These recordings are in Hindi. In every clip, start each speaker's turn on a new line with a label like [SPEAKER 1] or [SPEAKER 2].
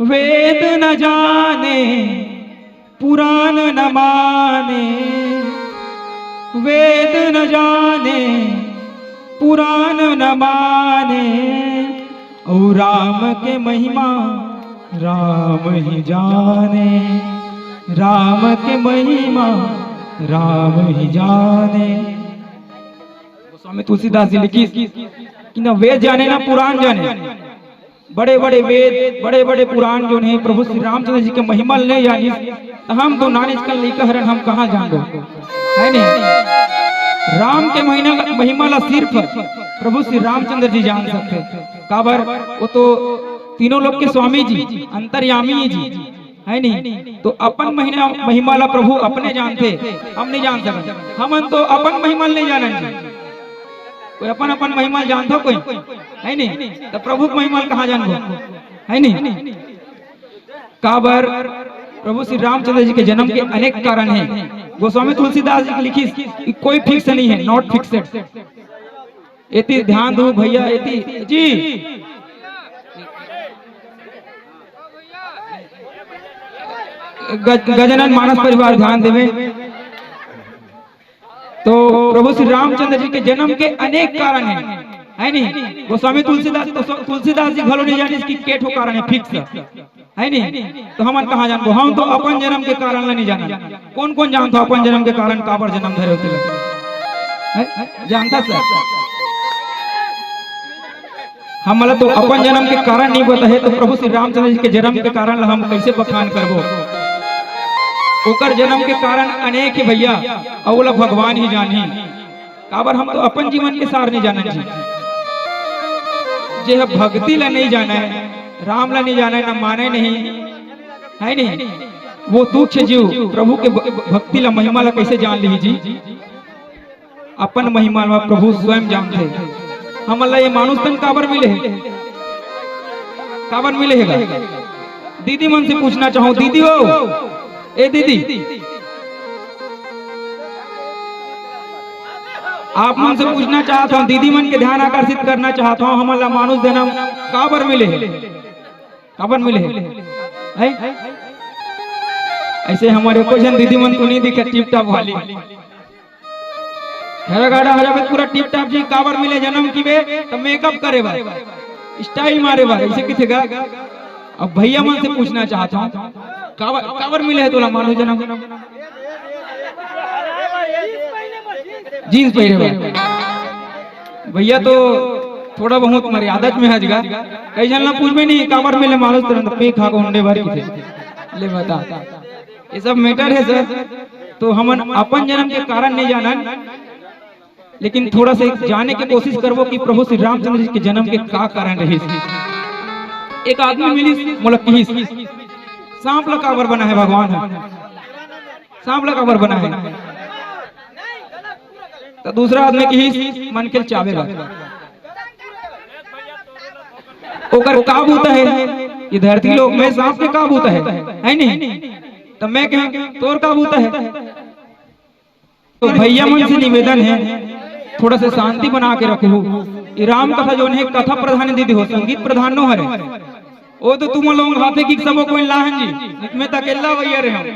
[SPEAKER 1] वेद न जाने पुराण न माने, वेद न जाने पुराण न माने, और राम के महिमा राम ही जाने, राम के महिमा राम ही जाने। स्वामी तुलसीदास जी लिखी कि ना वेद जाने ना पुराण जाने, बड़े बड़े वेद बड़े बड़े पुराण जो है प्रभु श्री रामचंद्र जी के महिमा नहीं जानी, हम तो नानी कल लेकर हरण हम कहाँ जान दो है नहीं। राम के महिमा ला सिर्फ प्रभु श्री रामचंद्र जी जान सकते। काबर वो तो तीनों लोग के स्वामी जी अंतर्यामी जी है नहीं, तो अपन महिमा ला प्रभु अपने जानते, हम नहीं जान सकते। हम तो अपन महिमा नहीं जाने, कोई अपन अपन महिमा जानते कोई है नहीं, तो प्रभु की महिमा कहाँ जानबो है नहीं। काबर प्रभु श्री रामचंद्र जी के जन्म के अनेक कारण हैं। गोस्वामी तुलसीदास जी की लिखी कोई फिक्स नहीं है, नॉट फिक्सेड। इति ध्यान दो भैया, इति जी गजानन मानस परिवार ध्यान देवे। तो प्रभु श्री रामचंद्र जी के जन्म के अनेक कारण है नहीं। गोस्वामी तुलसीदास जी घलो नहीं जाने इसकी केठो कारण है फिक्स है नहीं, तो हम कहाँ जानबो। हम तो अपन जन्म के कारण नहीं जाना। कौन कौन जानता अपन जन्म के कारण काबर जन्म धरे होते जानता सर? हमला तो अपन जन्म के कारण नहीं पता है, तो प्रभु श्री रामचंद्र जी के जन्म के कारण हम कैसे बखान करबो। ओकर जन्म के कारण अनेक ही भैया, अवला भगवान ही जानी। काबर हम तो अपन जीवन के सार नहीं जाना जी, जे भक्ति ला नहीं जाना है, राम ला नहीं जाना है, ना माने नहीं है नहीं, वो तुच्छ जीव प्रभु के भक्ति ला महिमा ला कैसे जान ली जी। अपन महिमा ला प्रभु स्वयं जानते। हमला ये मानुष तन काबर मिले है, काबर मिले है? दीदी मन से पूछना चाहूं, दीदी हो ए दीदी, आप मन से पूछना चाहता हूँ, दीदी मन के ध्यान आकर्षित करना चाहता हूँ, हमारा मानुष जन्म काबर मिले है, काबर मिले है? ऐसे हमारे को जन दीदी मन को नहीं दिखे टिप टाप वाली गाड़ा हो जाए पूरा टिप टाप जी। काबर मिले जन्म की बे तो मेकअप करे बा, स्टाइल मारे बा, ऐसे किथे। अब भैया मन से पूछना चाहता हूँ, काबर मिले है तोला मानुष जन्म? जीन्स पहने भैया तो थोड़ा बहुत मर्यादा में हज गा, कई जन ना पूछ में नहीं काबर मिले मानुष तुरंत पे खा को हुंडे भर की ले बता। ये सब मैटर है सर। तो हम अपन जन्म के कारण नहीं जाना, लेकिन थोड़ा सा जाने की कोशिश करबो कि प्रभु श्री रामचंद्र जी के जन्म के का कारण रहे। एक आदमी मिली मुलक्की, सांप ला काबर बना है भगवान, सांप ला काबर बना है? तो दूसरा आदमी की मन के चावे बा, ओकर काब होता है ये धरती लोग में सांप के काब होता है नहीं, तो मैं कह तोर काब होता है। तो भैया मन से निवेदन है थोड़ा सा शांति बना के रखो। राम कथा जो है कथा प्रधान दीदी हो, संगीत प्रधान नो हरे। ओ तो तुम लोग हाथे की सबो कोई लाहन जी इसमें तक अकेला भैया रहे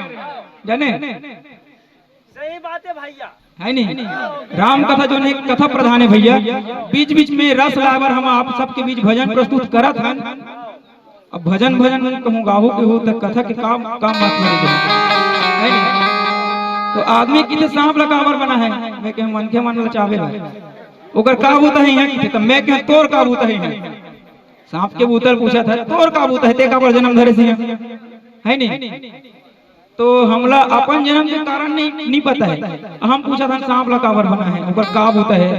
[SPEAKER 1] जाने।
[SPEAKER 2] सही बात है भैया
[SPEAKER 1] है नहीं। राम कथा जो है कथा प्रधान है भैया, बीच बीच में रस लावर हम आप सबके बीच भजन प्रस्तुत करत हन। अब भजन कहूँ गाहो के हो तक कथा के काम मत है नहीं। तो आदमी की सांप ला काबर बना है, मैं कह मन के मन लचावे ओकर का होता है, तो मैं कह तोर का होता है। सांप के बूतल पूछा था तोर का होता है, ते काबर जन्म धरे है नहीं। तो हमला अपन जन्म के कारण नहीं पता है, हम पूछा था सांप ला काबर बना है, ओकर का होता है।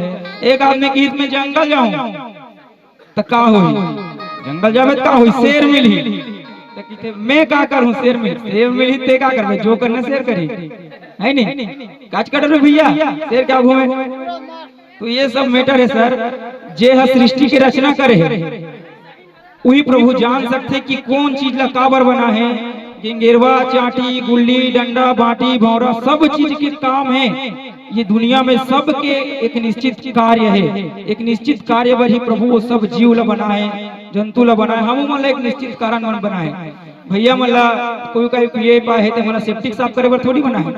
[SPEAKER 1] एक आदमी की में जंगल जाऊं तो का होई, जंगल जावे का होई, शेर मिली तो मैं का करूं, शेर मिली ते का करबे, जो करना शेर करी है नहीं। काच कट रे भैया, शेर क्या घूमे। तो ये सब मैटर है सर। जे सृष्टि की रचना करे है वही प्रभु जान सकते कि कौन चीज ला काबर बना है। गिंगेरवा चाटी गुल्ली डंडा बाटी भौरा सब चीज के काम है। ये दुनिया में सबके एक निश्चित कार्य है, एक निश्चित कार्य पर ही प्रभु वो सब जीव ला बना है। जंतु ला बनाए, हम मन ला एक निश्चित कारण मन बनाए। भैया मन ला कोई कहीं पिए पाए तो मन सेप्टिक साफ करे बर थोड़ी बनाए,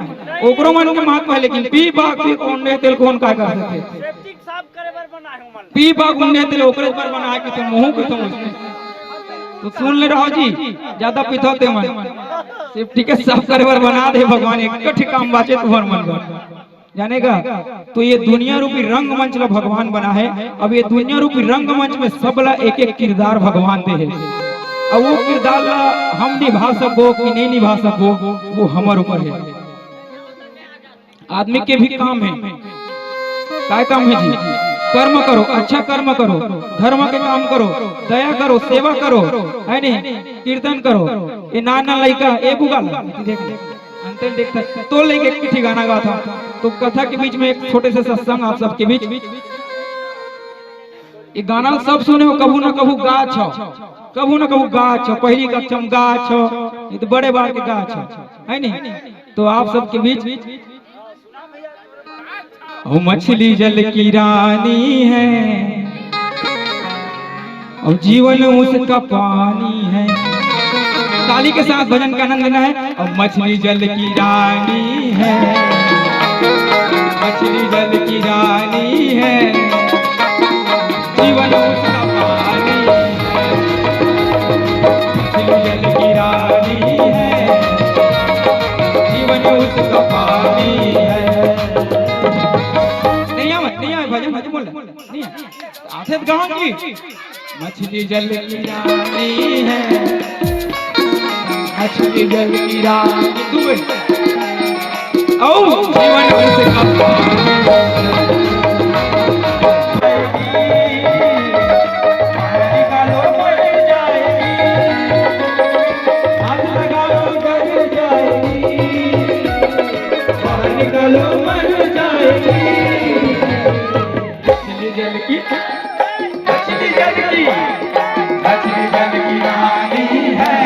[SPEAKER 1] ओकरो मन के महत्व है। लेकिन पी पा पी कौन ने तेल कौन का कर सकते,
[SPEAKER 2] सेफ्टी साफ करे बर बनाए हूं मन
[SPEAKER 1] पी पा कौन ने तेल ओकरे पर बनाए कि तुम मुंह के तुम उसमें। तो सुन ले रहो जी, ज्यादा पीतो ते मन सेफ्टी के साफ करे बर बना दे भगवान, एक ठीक काम बाचे तुम्हार मन का जानेगा। तो ये दुनिया रूपी रंगमंच ला भगवान बना है। अब ये दुनिया रूपी रंगमंच में सब ला एक एक किरदार भगवान दे है। अब वो किरदार ला हम निभा सको कि नहीं निभा सको वो हमारे ऊपर है। आदमी के भी काम है, क्या काम है जी? कर्म करो, अच्छा कर्म करो, धर्म के काम करो, दया करो, सेवा करो, है नहीं, कीर्तन करो। ये नाना लड़का ए बुगा देख अंतर देखता तो लेके एक गाना गा था। तो कथा के बीच में एक छोटे से सत्संग आप सबके बीच, ये गाना सब सुने हो, कभू ना कभू गाछ हो, कभू ना कभू गाछ हो, पहली कक्षा में गाछ हो, ये तो बड़े बार के गाछ हो, है नहीं। तो आप सबके बीच ओ मछली जल की रानी है और जीवन उसका पानी है। ताली के साथ भजन का आनंद लेना है। और मछली जल की रानी है, मछली जल की रानी है, जीवन उसका पानी है। मछली जल की रानी है, जीवन उसका पानी है। नहीं आवे भजन भजन बोल नहीं आते गाँव की। मछली जल की रानी है, मछली जल की रानी तू ओ जीवन उसका पानी निकालो मर जाएगी, हाथ लगाओ जल जाएगी, निकालो मर जाएगी। मछली जल की, मछली जल की, मछली जल की रानी है,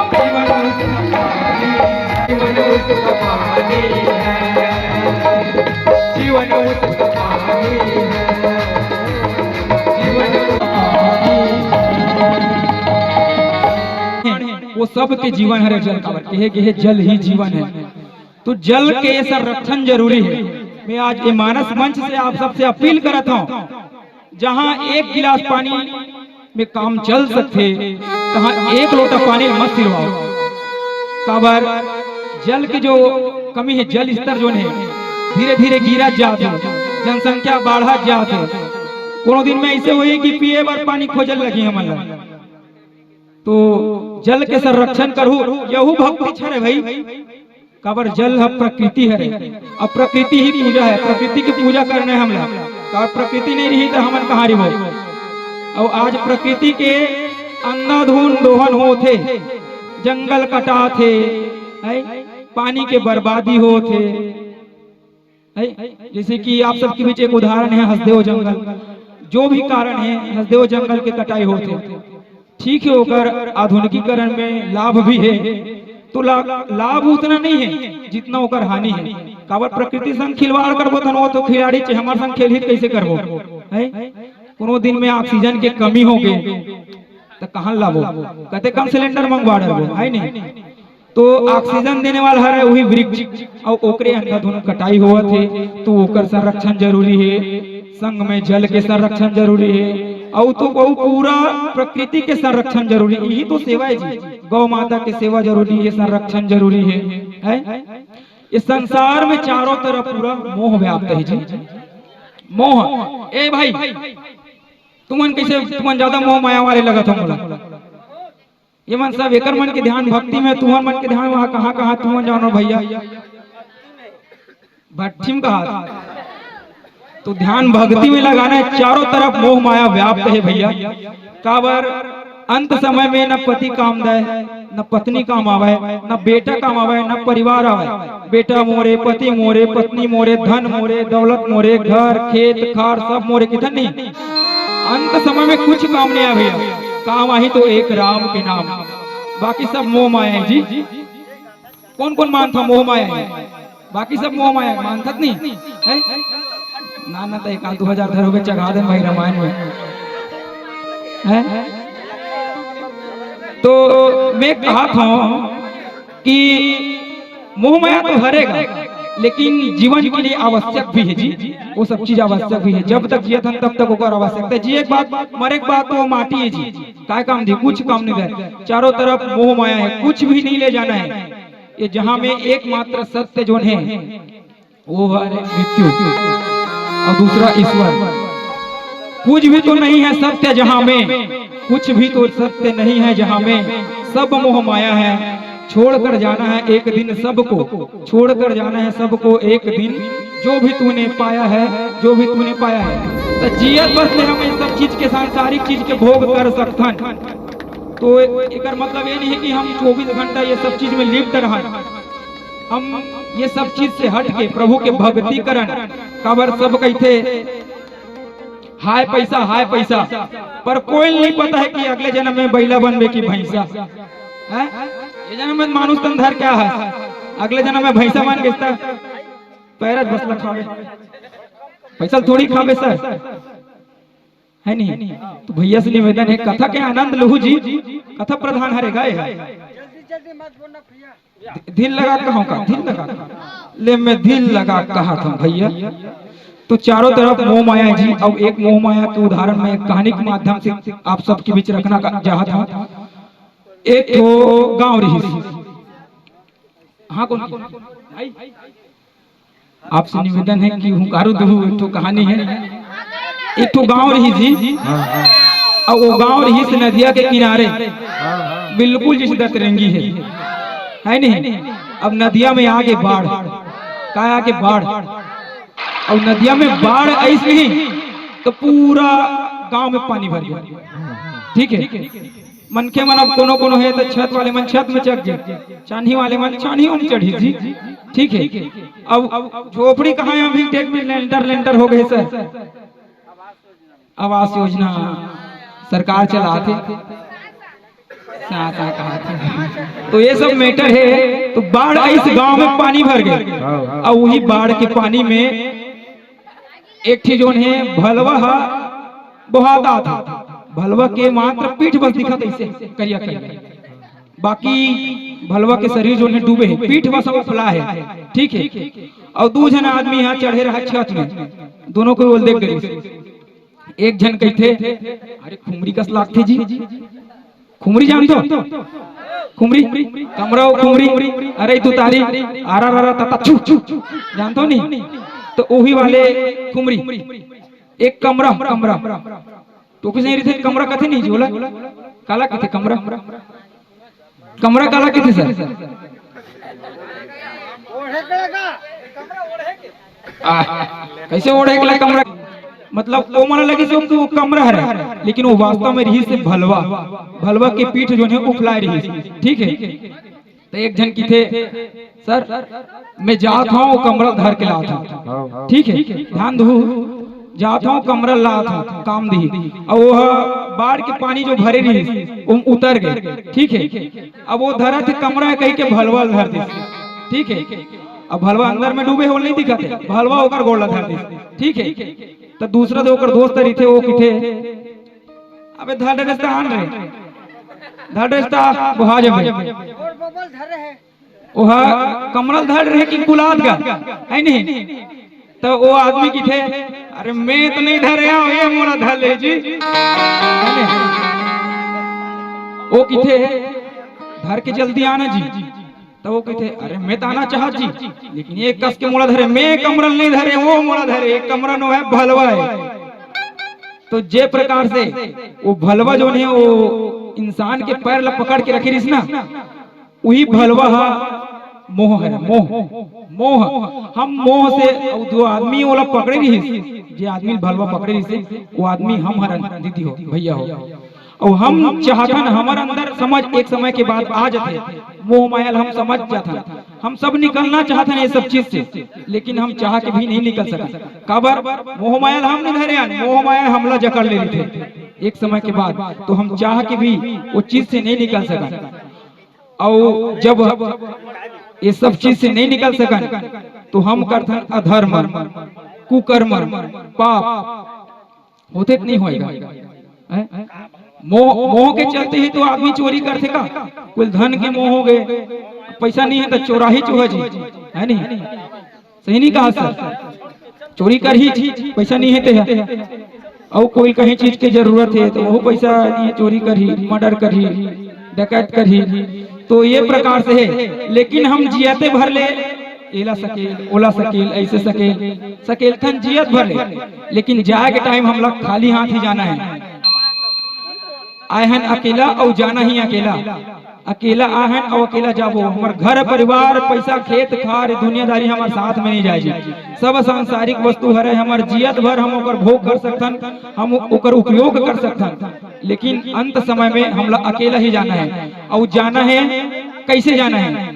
[SPEAKER 1] जीवन उसका पानी है, जीवन उसका पानी है, जीवन उसका पानी है। वो सबके जीवन है जल का, कहे जल ही जीवन है। तो जल के संरक्षण जरूरी है। मैं आज ये मानस मंच से आप सबसे अपील करता हूँ, जहाँ एक गिलास पानी में काम चल सकते तहाँ एक लोटा पानी मत सिरवाओ। काबर जल की जो कमी है, जल स्तर जो है धीरे धीरे गिरा जाते, जनसंख्या बढ़ा जाते। कोनो दिन में ऐसे हुई कि पिए बार पानी खोजल लगी हमारा। तो जल के संरक्षण करू, यहू भक्ति छे भाई। काबर जल है प्रकृति है, अब प्रकृति ही पूजा है, प्रकृति की पूजा करने हम लोग। प्रकृति नहीं रही तो हमन कहाँ रहो। और आज प्रकृति के अंधाधुन दोहन होते, जंगल कटा थे, पानी के बर्बादी होते। जैसे कि आप सबके बीच एक उदाहरण है हसदेव जंगल। जो भी कारण है हसदेव जंगल के कटाई होते, ठीक है होकर आधुनिकीकरण में लाभ भी है। तो लाभ उतना नहीं है जितना होकर हानि है। काबर प्रकृति संग खिलवाड़ करबो तो तो खिलाड़ी चे हमारे संग खेल ही कैसे करबो है। कोनो दिन में ऑक्सीजन के कमी हो गए तो कहाँ लाभो, कहते कम सिलेंडर मंगवा डरबो है नहीं। तो ऑक्सीजन देने वाला है वही वृक्ष, और ओकरे अंधाधुन कटाई हुआ थे। तो ओकर संरक्षण जरूरी है, संग में जल के संरक्षण जरूरी है, और तो बहु पूरा प्रकृति के संरक्षण जरूरी है। यही तो सेवा है जी, गौ माता की सेवा जरूरी है, संरक्षण जरूरी है। इस संसार में चारों तरफ पूरा मोह व्याप्त है जी, मोह। ए भाई तुमन कैसे, तुमन ज्यादा मोह माया वाले लगा था मोला। ये मन सब एकर मन के ध्यान भक्ति में, तुम्हार मन के ध्यान वहाँ कहाँ कहाँ तुमन जानो भैया भट्टी में कहा। तो ध्यान भक्ति में लगाना है। चारों तरफ मोह माया व्याप्त है भैया। काबर अंत समय में न पति काम दे, न पत्नी काम आवे, न बेटा काम आवे, न परिवार आवे। बेटा मोरे, पति मोरे, पत्नी मोरे, धन मोरे, दौलत मोरे, घर खेत खार सब मोरे, किधर नहीं। अंत समय में कुछ काम नहीं है भैया। काम आई तो एक राम के नाम, बाकी सब मोह माया है जी। कौन कौन मानता मोह माया है? बाकी सब मोह माया मानता नहीं है। ना ना तो 1-2 हजार धर हो गए चढ़ा दे भाई रामायण में। है? तो मैं कहा था कि मोह माया तो हरेगा, लेकिन जीवन के लिए आवश्यक भी है जी, वो सब चीज आवश्यक भी है। जब तक जियत हन तब तक ओकर आवश्यकता है। जिए के बाद मरे के बाद तो वो माटी है जी, काय काम दी, कुछ काम नहीं है। चारों तरफ मोह माया है, कुछ भी नहीं ले जाना है। ये जहां में एकमात्र सत्य जो है वो है मृत्यु और दूसरा ईश्वर। कुछ भी तो नहीं है सत्य जहां में, कुछ भी तो सत्य नहीं है जहां में, सब मोह माया है। छोड़कर जाना है एक दिन सबको, छोड़कर जाना है सबको एक दिन। जो भी तूने पाया है, जो भी तूने पाया है, तो जियत बस ले हम सब चीज के, सांसारिक चीज के भोग कर सकथन। तो एक मतलब ये नहीं है कि हम 24 घंटा ये सब चीज में लिप्त रहें। हम ये सब चीज से हट के प्रभु के भक्ति करन। काबर सब कहते हाय पैसा, हाय पैसा, पर कोई नहीं पता है कि अगले जन्म में बैला बनबे की भैंसा है। ये जन्म में मानुष तन धर क्या है, अगले जन्म में भैंसा बन बेचता पैरत बसला खावे, पैसा थोड़ी खावे सर, है नहीं? तो भैया से निवेदन है, कथा के आनंद लहू जी, कथा प्रधान हरे गाय है। दिल लगा कहा का, दिल लगा ले, मैं दिल लगा कहा था भैया। तो चारों तरफ मोह माया है जी। अब एक मोह माया के उदाहरण में कहानी के माध्यम से आप सबके बीच रखना चाहता हूँ। एक तो गांव रही, हाँ कौन आपसे निवेदन है कि हुंकारो दहु, एक तो कहानी है। एक तो गांव रही जी, और वो गांव रही से नदिया के किनारे, बिल्कुल जैसे दतरंगी है नहीं? अब नदिया में आगे बाढ़, क्या आगे बाढ़, और नदिया में बाढ़ ऐसे ही तो पूरा गांव में पानी भर गया। ठीक है, मन के मन अब कोनो कोनो है तो छत वाले मन छत में चढ़ गए, चांदी वाले मन चांदियों में चढ़ी जी। ठीक है, अब झोपड़ी कहाँ है, अभी टेक में लेंटर हो गए सर। आवास योजना सरकार चलाते, कहा थे। तो ये सब मैटर है। तो बाढ़ इस गांव में पानी भर गए, और वही बाढ़ के पानी में एक चीज है भलवा बहाता था। भलवा के मात्र पीठ बस दिखा ऐसे करिया करिया, बाकी भलवा के शरीर जो है डूबे है, पीठ बस फला है। ठीक है, और दो जन आदमी यहाँ चढ़े रहा छत में, दोनों को बोल देख गए। एक जन कहते अरे खुमरी कस लागते जी, खुमरी जानते हो? खुमरी कमरा खुमरी, अरे तू तारी आरा रा ता छू छू जानते हो नहीं? तो वही वाले खुमरी। एक कमरा, कमरा तो किसी नहीं रही, कमरा कथे नहीं झोला काला कथे, कमरा कमरा काला कथे सर, कैसे ओढ़े के कमरा, मतलब वो मन लगी से वो कमरा है, लेकिन वो वास्तव में रही से भलवा, भलवा की पीठ जो है उफला रही। ठीक है, तो एक जन की थे सर मैं जाता हूँ कमरा धर के लाता हूँ। ठीक है, ध्यान दो, जाता हूँ कमरा लाता हूँ काम दी, और वो बाढ़ के पानी जो भरे रही वो उतर गए। ठीक है, अब वो धरा थे कमरा कहीं के भलवा धर दे। ठीक है, अब भलवा अंदर में डूबे हो नहीं दिखाते, भलवा होकर गोला धर दे। ठीक है, तो दूसरा जो दोस्त रही थे वो किथे अबे धर रास्ता आन रहे, धर रास्ता बुहा जब ओहा कमरल धर रहे कि गुलाब का है नहीं? तो वो आदमी की थे अरे मैं तो नहीं धरे ये मोरा धर ले जी, वो की थे धर के जल्दी आना जी। तो वो कहते अरे मैं तो आना चाहत जी, लेकिन ये कस के मोड़ा धरे, मैं कमरल नहीं धरे, वो मोड़ा धरे, एक कमरा नो है भलवा है। तो जे प्रकार से वो भलवा जो है वो इंसान के पैर ला पकड़ के रखी रही ना, वही भलवा मोह है। मोह मोह हम मोह से जो आदमी वाला पकड़े रही, जे आदमी भलवा पकड़े रही वो आदमी हम हरन दीदी हो भैया हो, और हम चाहतन हमारे अंदर समझ एक समय के बाद आ जाते, मोह मायल हम समझ जाता, हम सब निकलना चाहते हैं ये सब चीज से, लेकिन हम चाह के भी नहीं निकल सका। काबर मोह मायल हम नहीं धरे, मोह मायल हमला जकड़ ले थे एक समय के बाद, तो हम चाह के भी वो चीज से नहीं निकल सका। और जब ये सब चीज से नहीं निकल सका तो हम करते अधर्म, कुकर्म, पाप होते नहीं होएगा। मोह के चलते ही तो आदमी चोरी करते का। कुल धन के मोह हो गए, पैसा नहीं है तो चोराही चोहा जी, है नहीं? सही नहीं कहा सर? चोरी कर ही, पैसा नहीं है तो और कोई कहीं चीज की जरूरत है तो वो पैसा नहीं है, चोरी कर ही, मर्डर कर ही, डकैत कर ही। तो ये प्रकार से है। लेकिन हम जियते भर ले एला सकेल, ओला सकेल, ऐसे सकेल, सकेल थन जियत भर ले, लेकिन जाए के टाइम हम लोग खाली हाथ ही जाना है। आए हैं अकेला और जाना ही अकेला। अकेला आहन और अकेला जाबो। हमार घर परिवार पैसा खेत खार दुनियादारी हमार साथ में नहीं जाए। सब सांसारिक वस्तु हरे, हमार जियत भर हम ओकर भोग कर सकथन, हम ओकर उपयोग कर सकथन, लेकिन अंत समय में हम लोग अकेला ही जाना है। और जाना है कैसे जाना है?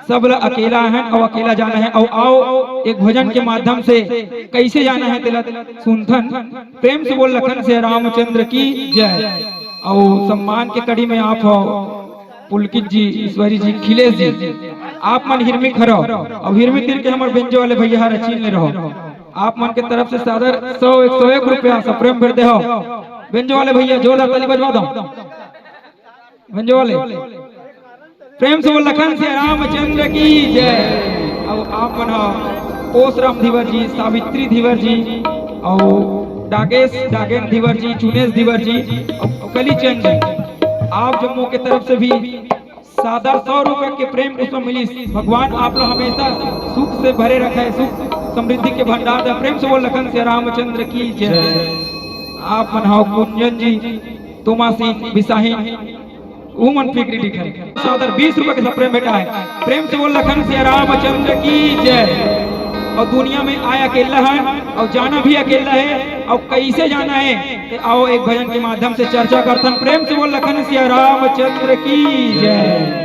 [SPEAKER 1] सब लोग अकेला है और अकेला जाना है। और आओ एक भजन के माध्यम से कैसे जाना है तेला सुनथन। प्रेम से बोल लखन से रामचंद्र की जय। और सम्मान के कड़ी में आप हो पुलकित जी, ईश्वरी जी, खिलेश जी, आप मन हिरमी खरो और हिरमी तीर के हमारे बेंजो वाले भैया रचीन ले रहो। आप मन के तरफ से सादर 100-101 रुपया सप्रेम भर दे हो। बेंजो वाले भैया जोरदार ताली बजवा दो। बेंजो वाले प्रेम से बोल लखन से रामचंद्र की जय। और आप मन पोसराम धीवर जी, सावित्री धीवर जी, और डागेन धीवर जी, चुनेश धीवर जी और कलीचंद जी, आप जम्मू के तरफ से भी सादर 100 रुपए के प्रेम पुष्प मिली। भगवान आप लोग हमेशा सुख से भरे रखे, सुख समृद्धि के भंडार दे। प्रेम से बोल लखन से रामचंद्र की जय। आप मनाओ कुंजन जी, तुमासी बिसाही उमन फिक्री दिखे सादर 20 रुपए के प्रेम बेटा है। प्रेम से बोल लखन से रामचंद्र की जय। और दुनिया में आया अकेला है और जाना भी अकेला है। और कैसे जाना है आओ एक भजन के माध्यम से चर्चा करते हैं। प्रेम से बोल लखन सिया रामचंद्र की जय।